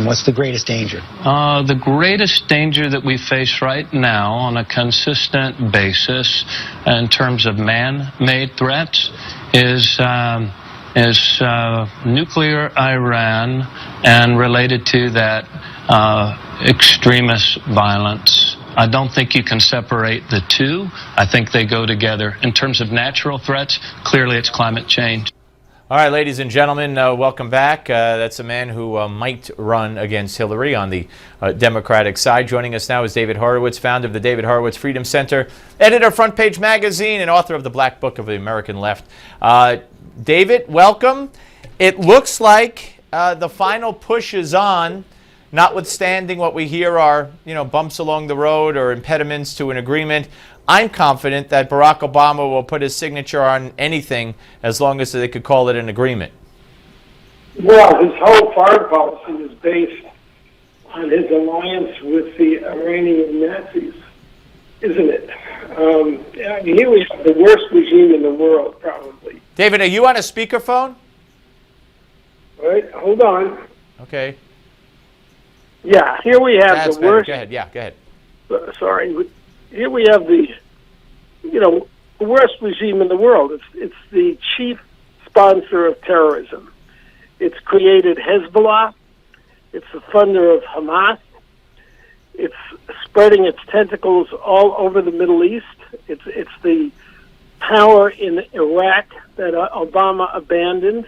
Iran? What's the greatest danger? The greatest danger that we face right now on a consistent basis in terms of man-made threats is nuclear Iran, and related to that, extremist violence. I don't think you can separate the two. I think they go together. In terms of natural threats, clearly it's climate change. All right, ladies and gentlemen, welcome back. That's a man who might run against Hillary on the Democratic side. Joining us now is David Horowitz, founder of the David Horowitz Freedom Center, editor of Front Page Magazine, and author of the Black Book of the American Left. David, welcome. It looks like the final push is on, notwithstanding what we hear are, bumps along the road or impediments to an agreement. I'm confident that Barack Obama will put his signature on anything as long as they could call it an agreement. Well, his whole foreign policy is based on his alliance with the Iranian Nazis, isn't it? Here we have the worst regime in the world, probably. David, are you on a speakerphone? All right, hold on. Okay. Yeah, here we have That's the better. worst. Go ahead. Yeah, go ahead. Sorry. Here we have the worst regime in the world. It's the chief sponsor of terrorism. It's created Hezbollah. It's the funder of Hamas. It's spreading its tentacles all over the Middle East. It's the power in Iraq that Obama abandoned.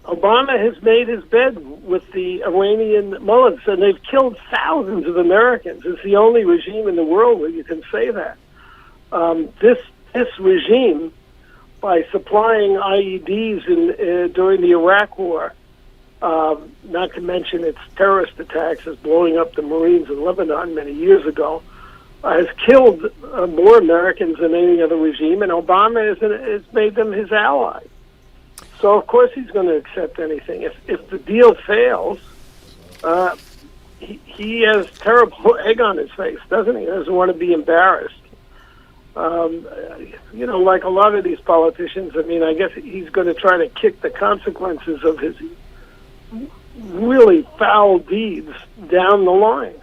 Obama has made his bed with the Iranian mullahs, and they've killed thousands of Americans. It's the only regime in the world where you can say that. This regime, by supplying IEDs during the Iraq War, not to mention its terrorist attacks as blowing up the Marines in Lebanon many years ago, has killed more Americans than any other regime, and Obama has made them his ally. So, of course, he's going to accept anything. If the deal fails, he has terrible egg on his face, doesn't he? He doesn't want to be embarrassed. Like a lot of these politicians, I guess he's going to try to kick the consequences of his really foul deeds down the line.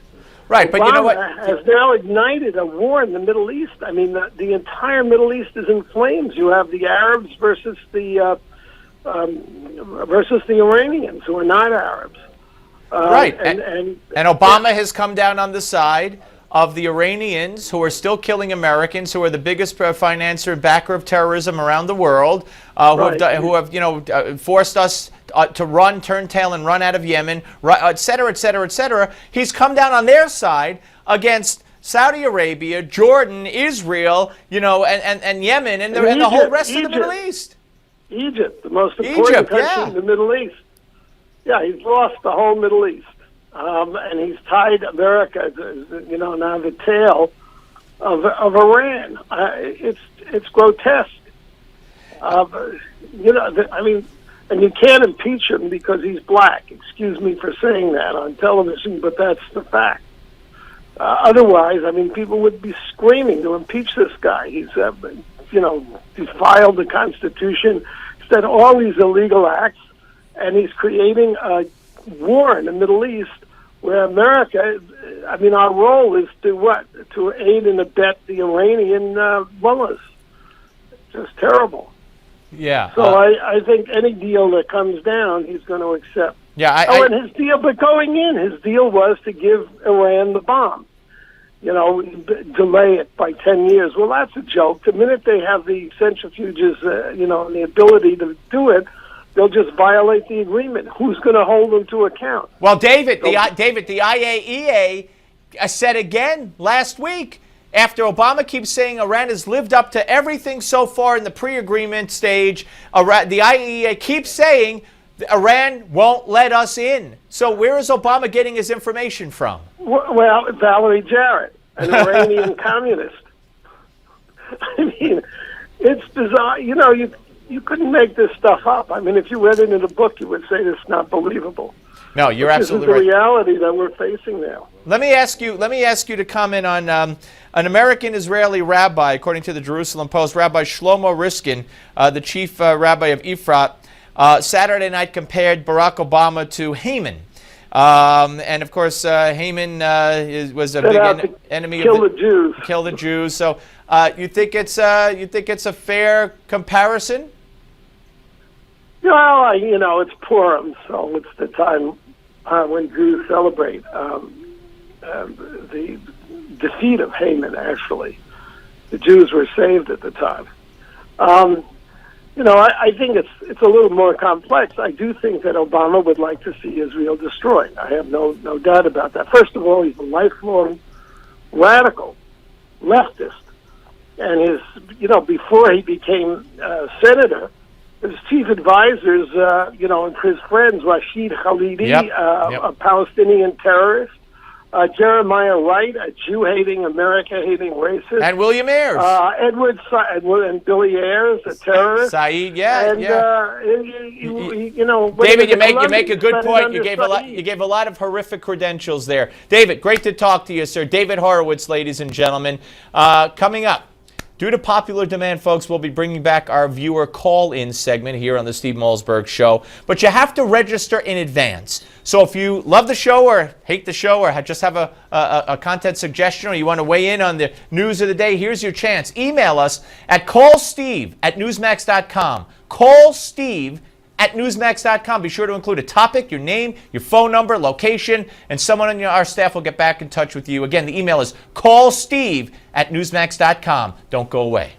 Right, Obama but you know what? Has now ignited a war in the Middle East. The entire Middle East is in flames. You have the Arabs versus the Iranians, who are not Arabs. Right, and Obama has come down on the side of the Iranians, who are still killing Americans, who are the biggest financier and backer of terrorism around the world, who have forced us to turn tail and run out of Yemen, et cetera, et cetera, et cetera. He's come down on their side against Saudi Arabia, Jordan, Israel, and Yemen, and the whole rest of the Middle East. Egypt, the most important country in the Middle East. Yeah, he's lost the whole Middle East. And he's tied America, now the tail of Iran. It's grotesque. And you can't impeach him because he's black. Excuse me for saying that on television, but that's the fact. Otherwise, people would be screaming to impeach this guy. He's, defiled the Constitution, said all these illegal acts, and he's creating a war in the Middle East where America, our role is to what? To aid and abet the Iranian mullahs. Just terrible. Yeah. So I think any deal that comes down, he's going to accept. Yeah. And his deal, but going in, his deal was to give Iran the bomb. Delay it by 10 years. Well, that's a joke. The minute they have the centrifuges, and the ability to do it, they'll just violate the agreement. Who's going to hold them to account? Well, David, the IAEA said again last week, after Obama keeps saying Iran has lived up to everything so far in the pre-agreement stage, the IAEA keeps saying Iran won't let us in. So where is Obama getting his information from? Well, Valerie Jarrett, an Iranian communist. It's bizarre. You couldn't make this stuff up. If you read it in a book, you would say this is not believable. No, you're absolutely right. This is the reality that we're facing now. Let me ask you to comment on an American-Israeli rabbi, according to the Jerusalem Post, Rabbi Shlomo Riskin, the chief rabbi of Efrat, Saturday night compared Barack Obama to Haman. And of course, Haman was a big enemy of the Jews. Kill the Jews. So you think it's a fair comparison? Well, it's Purim, so it's the time when Jews celebrate the defeat of Haman. Actually, the Jews were saved at the time. I think it's a little more complex. I do think that Obama would like to see Israel destroyed. I have no doubt about that. First of all, he's a lifelong radical leftist, and before he became senator, his chief advisors, and his friends, Rashid Khalidi, a Palestinian terrorist, Jeremiah Wright, a Jew-hating, America-hating racist, and William Ayers, Edward and Billy Ayers, a terrorist. Saeed, David, you make a good point. You gave a lot of horrific credentials there. David, great to talk to you, sir. David Horowitz, ladies and gentlemen. Coming up, due to popular demand, folks, we'll be bringing back our viewer call-in segment here on the Steve Malzberg Show. But you have to register in advance. So if you love the show or hate the show or just have a content suggestion or you want to weigh in on the news of the day, here's your chance. Email us at callsteve@newsmax.com. Callsteve@newsmax.com. Be sure to include a topic, your name, your phone number, location, and someone on our staff will get back in touch with you. Again, the email is callsteve@newsmax.com. Don't go away.